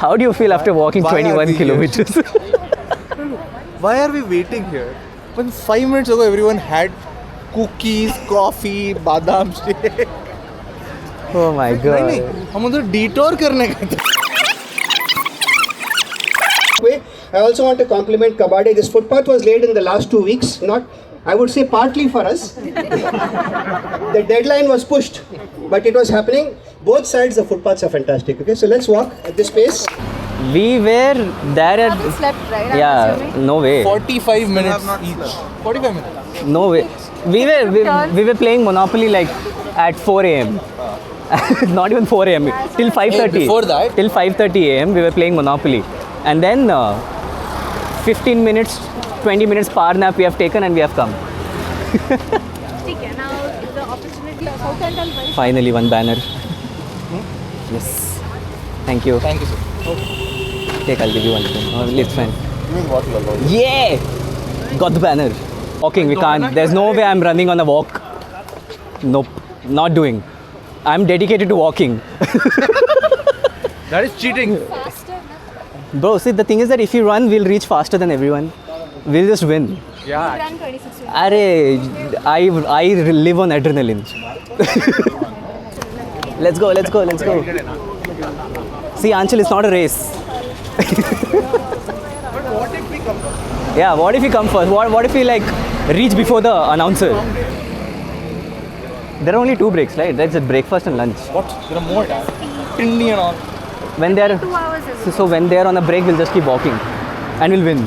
How do you feel after walking 21 kilometers? Why are we waiting here? When 5 minutes ago everyone had cookies, coffee, badam shake. Oh my god. नहीं, हम उधर detour करने गए थे. I also want to compliment Kabade. This footpath was laid in the last 2 weeks, not, I would say, partly for us. The deadline was pushed, but it was happening. Both sides, the footpaths are fantastic. Okay, so let's walk at this pace. We were there at. Slept, right? I'm Yeah, assuming. no way. 45 minutes each. 45 minutes. No way. We were playing Monopoly like at 4 a.m. Not even 4 a.m. Till 5:30. Before that? Till 5:30 a.m. we were playing Monopoly, and then 15 minutes, 20 minutes power nap we have taken and we have come. Okay, now the opportunity of South End and West. Finally, one banner. Yes. Thank you. Thank you, sir. Take, I'll give you one. Oh, it's fine. Yeah! Got the banner. Walking, we can't. There's no way I'm running on a walk. Nope. Not doing. I'm dedicated to walking. That is cheating. Faster, na? Bro, see, the thing is that if you run, we'll reach faster than everyone. We'll just win. Yeah. Run 26 minutes. I live on adrenaline. Let's go. See, Anshul, it's not a race. Yeah, what if we come first? What if we like reach before the announcer? There are only 2 breaks, right? That's a breakfast and lunch. What? There are more. Indian on. When they're 2 hours is so when they're on a break, we'll just keep walking, and we'll win.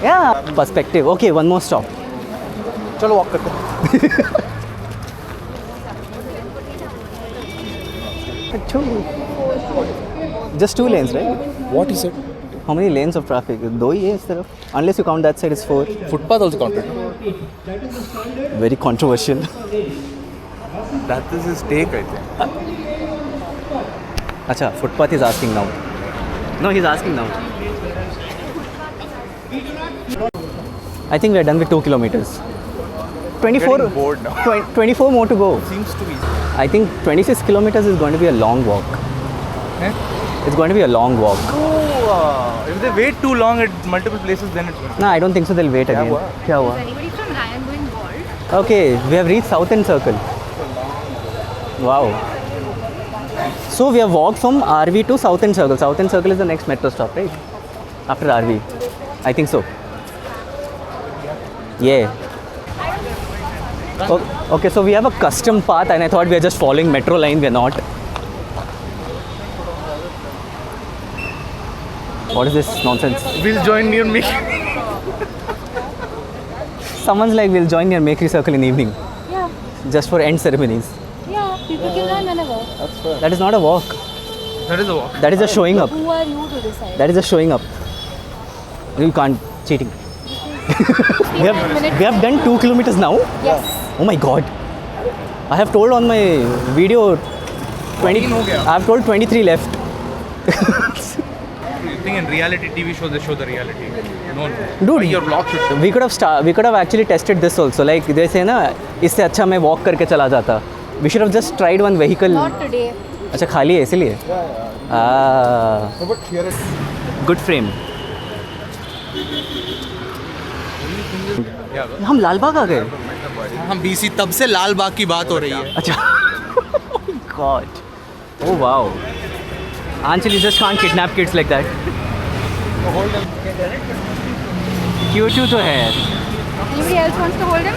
Yeah, perspective. Okay, one more stop. चलो walk करते हैं. Just 2 lanes, right? What is it? How many lanes of traffic? 2 ही है इस तरफ. Unless you count that side, it's 4. Footpath also counted. Very controversial. That is his take, I think. Acha, footpath is asking now. No, he's asking now. I think we are done with 2 kilometers. 24. Getting bored now. 24 more to go. Seems to be. I think 26 kilometers is going to be a long walk. Eh? It's going to be a long walk. Oh, if they wait too long at multiple places, then it's going to. No, I don't think so. They'll wait again. हुआ? क्या हुआ? Is anybody from Ryan going bald? Okay, we have reached South End Circle. Wow. So we have walked from RV to South End Circle. South End Circle is the next metro stop, right? After RV. I think so. Yeah. Okay, so we have a custom path and I thought we are just following metro line. We are not. What is this nonsense? We'll join near me. Someone's like, we'll join your Makery Circle in the evening. Yeah. Just for end ceremonies. Yeah, people can run whenever. That is not a walk. That is a walk. That is just showing up. Who are you to decide? That is just showing up. You can't. Cheating. we have done 2 kilometers now. Yes. Oh my god. I have told on my video 20. हो गया. I have told 23 left. You think in reality TV shows they show the reality? No. Dude, Your vlog should show. We could have actually tested this also. Like they say ना, इससे अच्छा मैं walk करके चला जाता. We should have just tried one vehicle. Not today. अच्छा खाली है इसीलिए. No, but here it. Good frame. Yeah. हम लालबाग आ गए. हम BC तब से लाल बाग की बात हो रही है. अच्छा. Oh God. Oh wow. Anshul, you just can't kidnap kids like that. Cute तो है. Anybody else wants to hold him?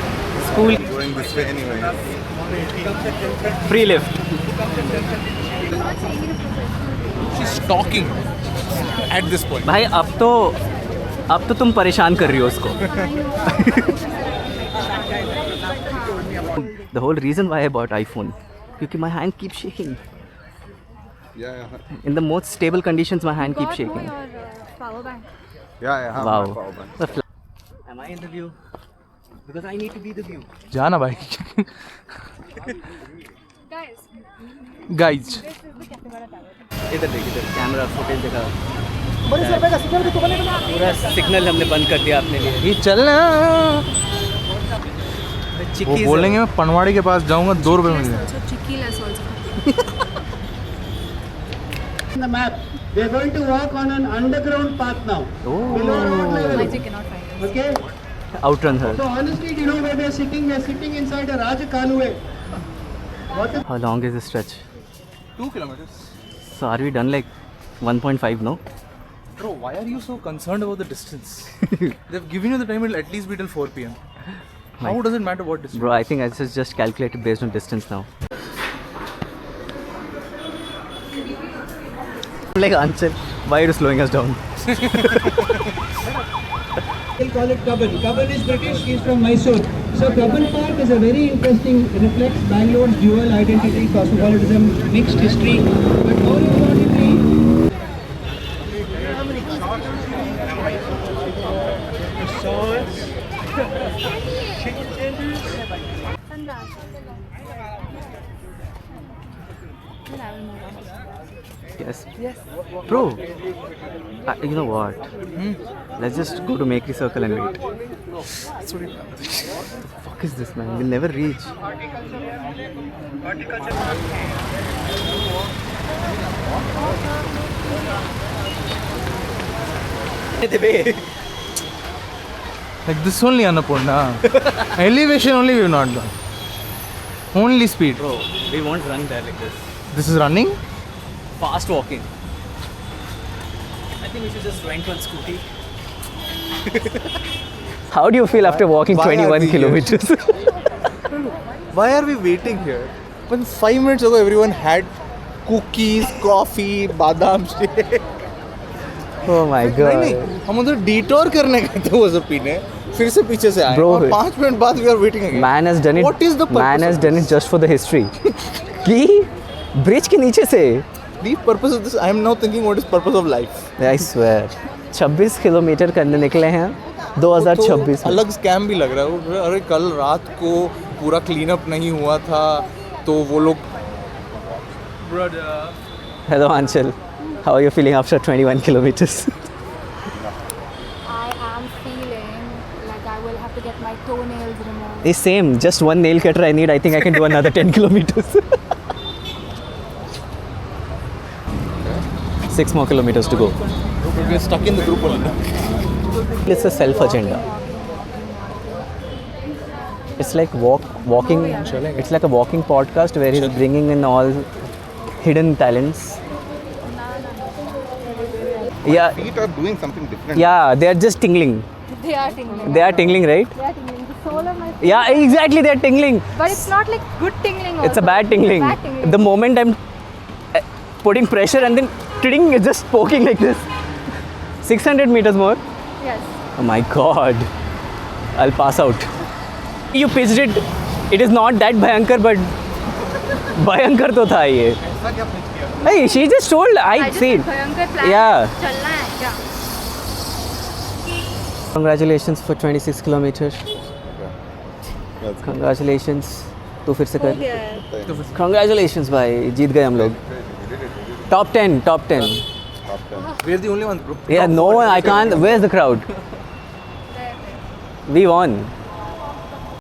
School Going this way anyway. free lift. She's talking at this point. भाई अब तो तुम परेशान कर रही हो उसको. The whole reason why I bought iPhone, क्योंकि my hand keeps shaking. Yeah. In the most stable conditions, my hand keeps shaking. Your power bank. Yeah. Wow. Am I in the view? Because I need to be the view. जाना भाई. Guys, Guys. this is the Capybara Tower. इधर देख, इधर camera footage दिखा. पूरा signal हमने बंद कर दिया अपने लिए. ये चलना. वो Chickies बोलेंगे मैं पनवाड़ी के पास जाऊंगा 2 रुपए में. Also, chicky less also. The map. We are going to walk on an underground path now. Below road level. I cannot find it. Okay. Outrun her. So honestly, do you know where we are sitting? We are sitting inside a Rajakanue. What is How long is this stretch? 2 kilometers. So are we done like 1.5 no? Bro, why are you so concerned about the distance? They've given you the time, it'll at least be till 4 p.m. How does it matter what distance? Bro, I think I just calculated based on distance now. Like Anchal, why are you slowing us down? They call it Cubbon. Cubbon is British, he's from Mysore. So Cubbon Park is a very interesting, reflects Bangalore's dual identity, cosmopolitanism, mixed history. But more importantly, Yes. Yes. Bro, you know what? Let's just go to Makery Circle and wait. That's what it is. What the fuck is this, man? We'll never reach. Like this only, Annapurna. Elevation only we've not done. Only speed. Bro, we won't run there like this. This is running? Fast walking. I think we should just rent one scooty. How do you feel after walking Why are 21 we here? kilometers? Why are we waiting here? When 5 minutes ago everyone had cookies, coffee, badam shake. Oh my नहीं god. नहीं हम उधर detour करने गए थे वो सब पीने फिर से पीछे से आए Bro, और 5 मिनट बाद we are waiting again. Man has done it. What is the purpose Man has of done this? it just for the history. कि ब्रिज के नीचे से The purpose of this, I am now thinking what is purpose of life. I swear 26 kilometre करने निकले हैं 2026 में. अलग scam भी लग रहा है अरे कल रात को पूरा क्लीन अप नहीं हुआ था तो वो लोग Hello Anchal, how are you feeling after 21 kilometers? I am feeling like I will have to get my toenails removed. It's same, just one nail cutter I need. I think I can do another 10 kilometers. 6 more kilometers to go. we're stuck in the group only. It's a self agenda. It's like walking. It's like a walking podcast where he's bringing in all hidden talents. Yeah, Feet are doing something different. yeah, they are just tingling. They are tingling. They are tingling, right? They are tingling. The sole of my feet. Yeah, exactly. They are tingling. But it's not like good tingling. It's a also. bad tingling. Bad tingling. The moment I'm putting pressure and then ting, it's just poking like this. 600 meters more. Yes. Oh my god. I'll pass out. You pitched it. It is not that Bhayankar, but Bhayankar to tha ye. Hey, she just told. I just see. said Bhayankar plan. Yeah. चलना है क्या? Congratulations for 26 kilometers. Congratulations. तू फिर से कर. Congratulations भाई, जीत गए हम लोग. Top 10, top 10. We're the only ones, bro. Yeah, no one. I can't. Where's the crowd? We won.